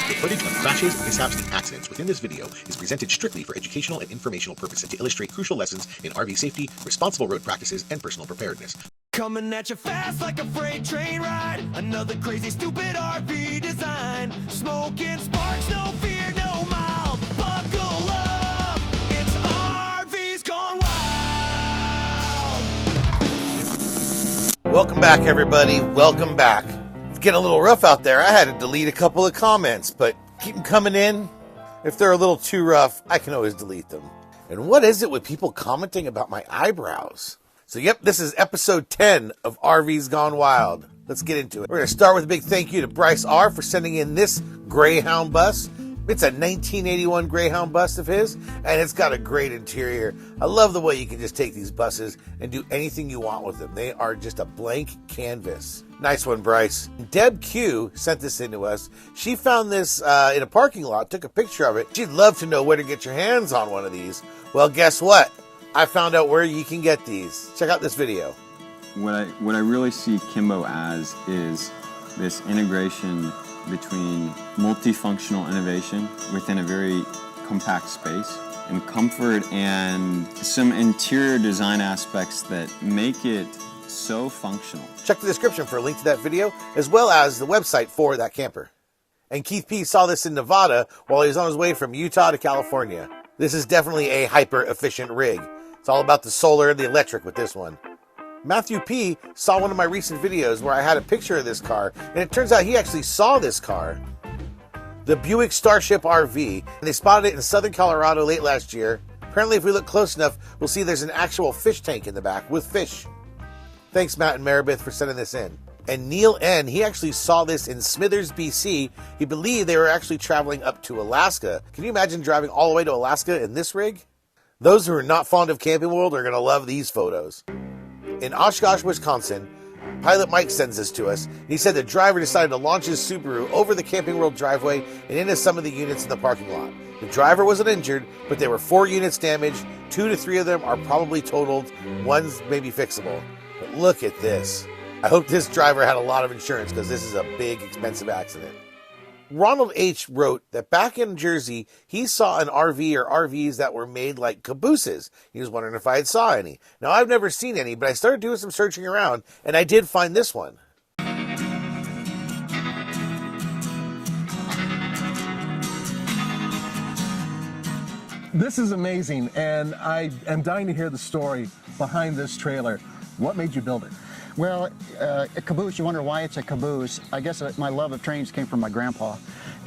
The footage of crashes, mishaps, and accidents within this video is presented strictly for educational and informational purposes to illustrate crucial lessons in RV safety, responsible road practices, and personal preparedness. Coming at you fast like a freight train ride. Another crazy, stupid RV design. Smoking sparks, no fear, no mild. Buckle up, it's RVs Gone Wild. Welcome back, everybody. Welcome back. It's getting a little rough out there. I had to delete a couple of comments, but keep them coming in. If they're a little too rough, I can always delete them. And what is it with people commenting about my eyebrows? So, yep, this is episode 10 of RVs Gone Wild. Let's get into it. We're going to start with a big thank you to Bryce R. for sending in this Greyhound bus. It's a 1981 Greyhound bus of his, and it's got a great interior. I love the way you can just take these buses and do anything you want with them. They are just a blank canvas. Nice one, Bryce. Deb Q sent this in to us. She found this in a parking lot, took a picture of it. She'd love to know where to get your hands on one of these. Well, guess what? I found out where you can get these. Check out this video. What I really see Kimbo as is this integration between multifunctional innovation within a very compact space and comfort and some interior design aspects that make it so functional. Check the description for a link to that video as well as the website for that camper. And Keith P. saw this in Nevada while he was on his way from Utah to California. This is definitely a hyper-efficient rig. It's all about the solar and the electric with this one. Matthew P. saw one of my recent videos where I had a picture of this car, and it turns out he actually saw this car. The Buick Starship RV, and they spotted it in southern Colorado late last year. Apparently, if we look close enough, we'll see there's an actual fish tank in the back with fish. Thanks, Matt and Maribeth, for sending this in. And Neil N., he actually saw this in Smithers, BC. He believed they were actually traveling up to Alaska. Can you imagine driving all the way to Alaska in this rig? Those who are not fond of Camping World are going to love these photos. In Oshkosh, Wisconsin, Pilot Mike sends this to us. He said the driver decided to launch his Subaru over the Camping World driveway and into some of the units in the parking lot. The driver wasn't injured, but there were 4 units damaged. 2 to 3 of them are probably totaled. One's maybe fixable. But look at this. I hope this driver had a lot of insurance because this is a big, expensive accident. Ronald H. wrote that back in Jersey, he saw an RV or RVs that were made like cabooses. He was wondering if I had saw any. Now, I've never seen any, but I started doing some searching around, and I did find this one. This is amazing, and I am dying to hear the story behind this trailer. What made you build it? Well, a caboose, you wonder why it's a caboose. I guess my love of trains came from my grandpa,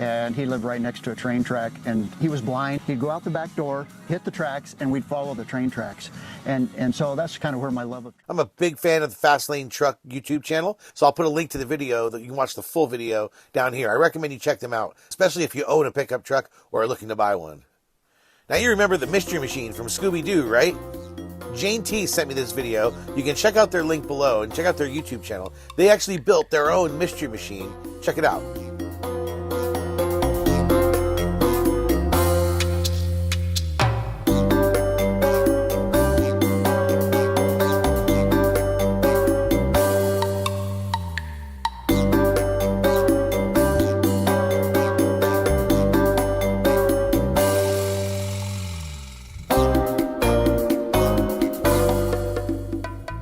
and he lived right next to a train track, and he was blind. He'd go out the back door, hit the tracks, and we'd follow the train tracks. And so that's kind of where my love of... I'm a big fan of the Fast Lane Truck YouTube channel, so I'll put a link to the video that you can watch the full video down here. I recommend you check them out, especially if you own a pickup truck or are looking to buy one. Now, you remember the Mystery Machine from Scooby-Doo, right? Jane T sent me this video. You can check out their link below and check out their YouTube channel. They actually built their own Mystery Machine. Check it out.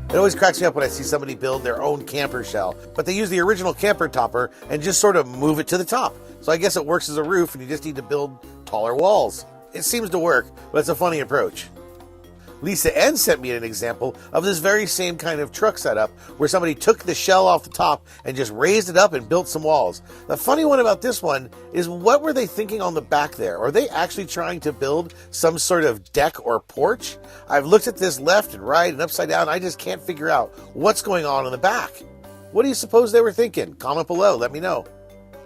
It always cracks me up when I see somebody build their own camper shell, but they use the original camper topper and just sort of move it to the top. So I guess it works as a roof and you just need to build taller walls. It seems to work, but it's a funny approach. Lisa N sent me an example of this very same kind of truck setup where somebody took the shell off the top and just raised it up and built some walls. The funny one about this one is, what were they thinking on the back there? Are they actually trying to build some sort of deck or porch? I've looked at this left and right and upside down. I just can't figure out what's going on in the back. What do you suppose they were thinking? Comment below. Let me know.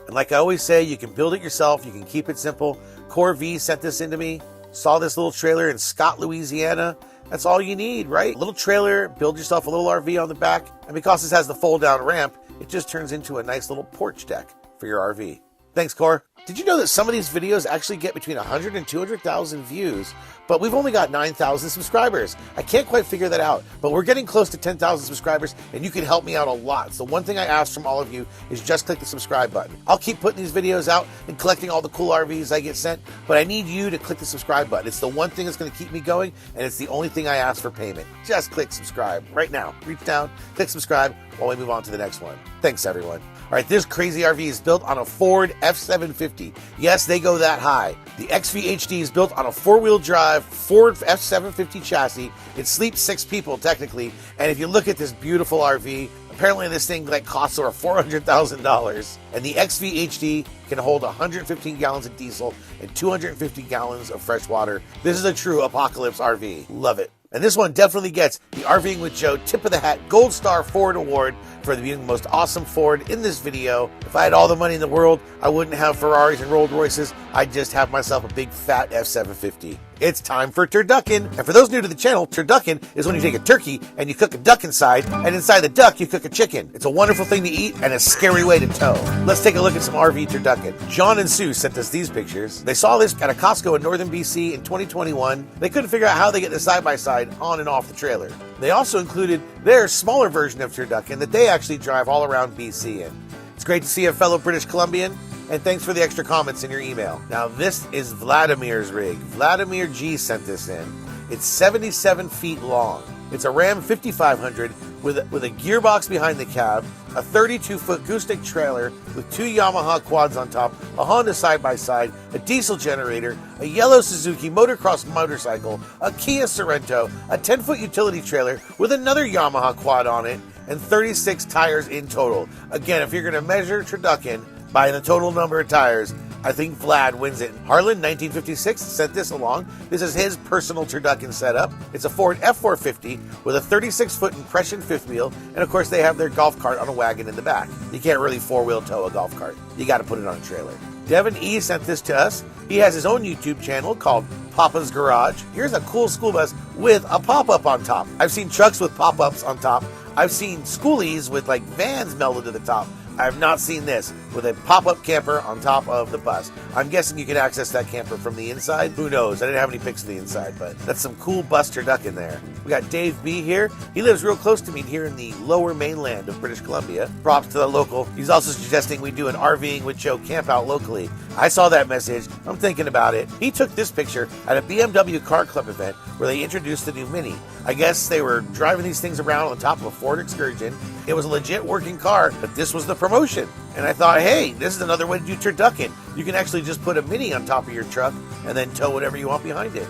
And like I always say, you can build it yourself. You can keep it simple. Core V sent this into me. Saw this little trailer in Scott, Louisiana. That's all you need, right? A little trailer, build yourself a little RV on the back. And because this has the fold-down ramp, it just turns into a nice little porch deck for your RV. Thanks, Core. Did you know that some of these videos actually get between 100 and 200,000 views, but we've only got 9,000 subscribers? I can't quite figure that out, but we're getting close to 10,000 subscribers, and you can help me out a lot. So one thing I ask from all of you is just click the subscribe button. I'll keep putting these videos out and collecting all the cool RVs I get sent, but I need you to click the subscribe button. It's the one thing that's going to keep me going, and it's the only thing I ask for payment. Just click subscribe right now. Reach down, click subscribe while we move on to the next one. Thanks, everyone. All right, this crazy RV is built on a Ford F-750. Yes, they go that high. The XVHD is built on a four-wheel drive Ford F-750 chassis. It sleeps 6 people, technically. And if you look at this beautiful RV, apparently this thing costs over $400,000. And the XVHD can hold 115 gallons of diesel and 250 gallons of fresh water. This is a true apocalypse RV. Love it. And this one definitely gets the RVing with Joe Tip of the Hat Gold Star Ford Award for being the most awesome Ford in this video. If I had all the money in the world, I wouldn't have Ferraris and Rolls Royces. I'd just have myself a big fat F-750. It's time for turducken. And for those new to the channel, turducken is when you take a turkey and you cook a duck inside, and inside the duck you cook a chicken. It's a wonderful thing to eat and a scary way to tow. Let's take a look at some RV turducken. John and Sue sent us these pictures. They saw this at a Costco in northern BC in 2021. They couldn't figure out how they get the side-by-side on and off the trailer. They also included their smaller version of turducken that they actually drive all around BC in. It's great to see a fellow British Columbian, and thanks for the extra comments in your email. Now this is Vladimir's rig. Vladimir G sent this in. It's 77 feet long. It's a Ram 5500 with a gearbox behind the cab, a 32-foot gooseneck trailer with 2 Yamaha quads on top, a Honda side-by-side, a diesel generator, a yellow Suzuki motocross motorcycle, a Kia Sorento, a 10-foot utility trailer with another Yamaha quad on it, and 36 tires in total. Again, if you're going to measure turducken by the total number of tires, I think Vlad wins it. Harlan, 1956, sent this along. This is his personal turducken setup. It's a Ford F450 with a 36-foot impression fifth wheel, and of course they have their golf cart on a wagon in the back. You can't really four-wheel tow a golf cart. You got to put it on a trailer. Devin E sent this to us. He has his own YouTube channel called Papa's Garage. Here's a cool school bus with a pop-up on top. I've seen trucks with pop-ups on top. I've seen schoolies with vans melded to the top. I have not seen this with a pop-up camper on top of the bus. I'm guessing you can access that camper from the inside. Who knows? I didn't have any pics of the inside, but that's some cool bus turducken there. We got Dave B here. He lives real close to me here in the lower mainland of British Columbia. Props to the local. He's also suggesting we do an RVing with Joe camp out locally. I saw that message. I'm thinking about it. He took this picture at a BMW Car Club event where they introduced the new Mini. I guess they were driving these things around on the top of a Ford Excursion. It was a legit working car, but this was the promotion. And I thought, hey, this is another way to do turducken. You can actually just put a Mini on top of your truck and then tow whatever you want behind it.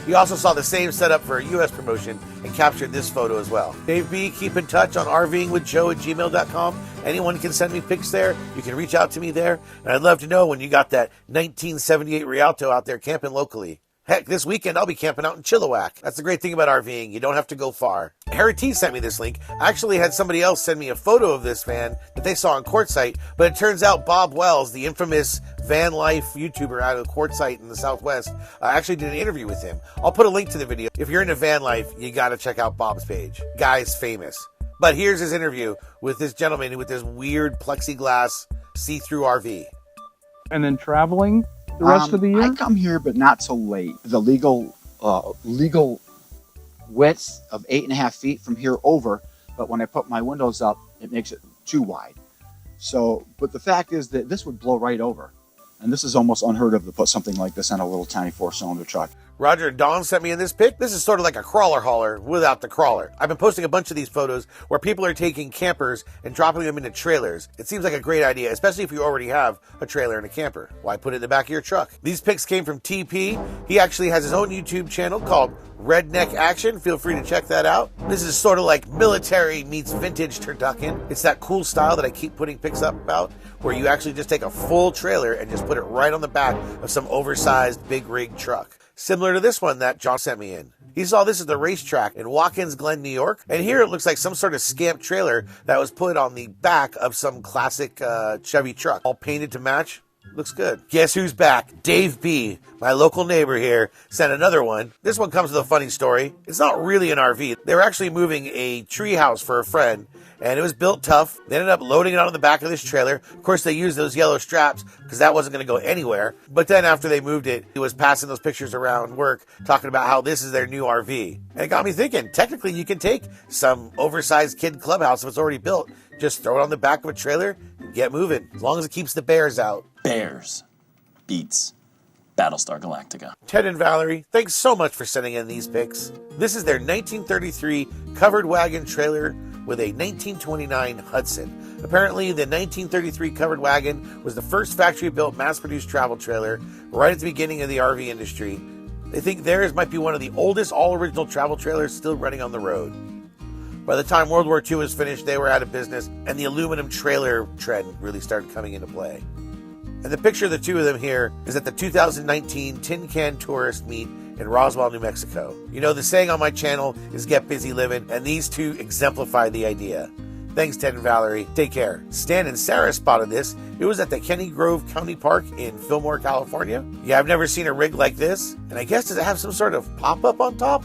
He also saw the same setup for a U.S. promotion and captured this photo as well. Dave B, keep in touch on rvingwithjoe@gmail.com. Anyone can send me pics there. You can reach out to me there. And I'd love to know when you got that 1978 Rialto out there camping locally. Heck, this weekend I'll be camping out in Chilliwack. That's the great thing about RVing. You don't have to go far. Harry T sent me this link. I actually had somebody else send me a photo of this van that they saw on Quartzsite, but it turns out Bob Wells, the infamous van life YouTuber out of Quartzsite in the Southwest, actually did an interview with him. I'll put a link to the video. If you're into van life, you got to check out Bob's page. Guy's famous. But here's his interview with this gentleman with this weird plexiglass see-through RV. And then traveling the rest of the year? I come here, but not so late. The legal width of 8.5 feet from here over, but when I put my windows up, it makes it too wide. So, but the fact is that this would blow right over. And this is almost unheard of to put something like this on a little tiny 4-cylinder truck. Roger and Don sent me in this pic. This is sort of like a crawler hauler without the crawler. I've been posting a bunch of these photos where people are taking campers and dropping them into trailers. It seems like a great idea, especially if you already have a trailer and a camper. Why put it in the back of your truck? These pics came from TP. He actually has his own YouTube channel called Redneck Action. Feel free to check that out. This is sort of like military meets vintage turducken. It's that cool style that I keep putting pics up about, where you actually just take a full trailer and just put it right on the back of some oversized big rig truck. Similar to this one that John sent me in. He saw this at the racetrack in Watkins Glen, New York. And here it looks like some sort of scamp trailer that was put on the back of some classic Chevy truck, all painted to match. Looks good. Guess who's back? Dave B., my local neighbor here, sent another one. This one comes with a funny story. It's not really an RV. They were actually moving a tree house for a friend, and it was built tough. They ended up loading it on the back of this trailer. Of course, they used those yellow straps because that wasn't going to go anywhere. But then after they moved it, he was passing those pictures around work, talking about how this is their new RV. And it got me thinking, technically you can take some oversized kid clubhouse if it's already built, just throw it on the back of a trailer and get moving, as long as it keeps the bears out. Bears beats Battlestar Galactica. Ted and Valerie, thanks so much for sending in these pics. This is their 1933 covered wagon trailer with a 1929 Hudson. Apparently, the 1933 covered wagon was the first factory-built, mass-produced travel trailer right at the beginning of the RV industry. They think theirs might be one of the oldest all-original travel trailers still running on the road. By the time World War II was finished, they were out of business, and the aluminum trailer trend really started coming into play. And the picture of the two of them here is at the 2019 Tin Can Tourist Meet in Roswell, New Mexico. You know, the saying on my channel is get busy living, and these two exemplify the idea. Thanks, Ted and Valerie. Take care. Stan and Sarah spotted this. It was at the Kenny Grove County Park in Fillmore, California. Yeah, I've never seen a rig like this. And I guess, does it have some sort of pop-up on top?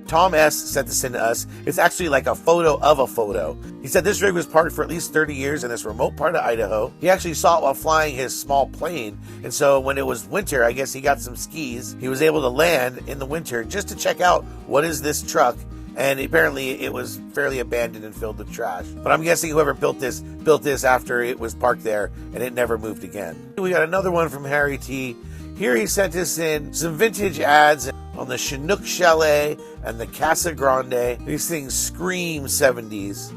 Tom S. sent this in to us. It's actually like a photo of a photo. He said this rig was parked for at least 30 years in this remote part of Idaho. He actually saw it while flying his small plane. And so when it was winter, I guess he got some skis. He was able to land in the winter just to check out what is this truck. And apparently it was fairly abandoned and filled with trash. But I'm guessing whoever built this after it was parked there and it never moved again. We got another one from Harry T. Here he sent us in some vintage ads on the Chinook Chalet and the Casa Grande. These things scream 70s.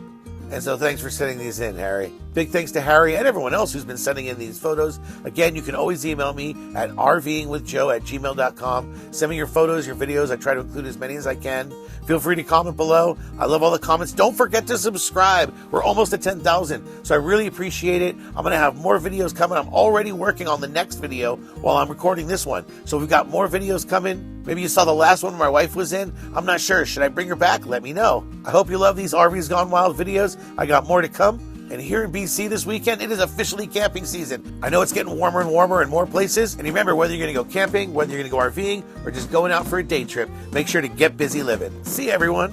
And so thanks for sending these in, Harry. Big thanks to Harry and everyone else who's been sending in these photos. Again, you can always email me at rvingwithjoe@gmail.com. Send me your photos, your videos. I try to include as many as I can. Feel free to comment below. I love all the comments. Don't forget to subscribe. We're almost at 10,000, so I really appreciate it. I'm going to have more videos coming. I'm already working on the next video while I'm recording this one. So we've got more videos coming. Maybe you saw the last one my wife was in. I'm not sure. Should I bring her back? Let me know. I hope you love these RVs Gone Wild videos. I got more to come. And here in BC this weekend, it is officially camping season. I know it's getting warmer and warmer in more places. And remember, whether you're going to go camping, whether you're going to go RVing, or just going out for a day trip, make sure to get busy living. See you, everyone.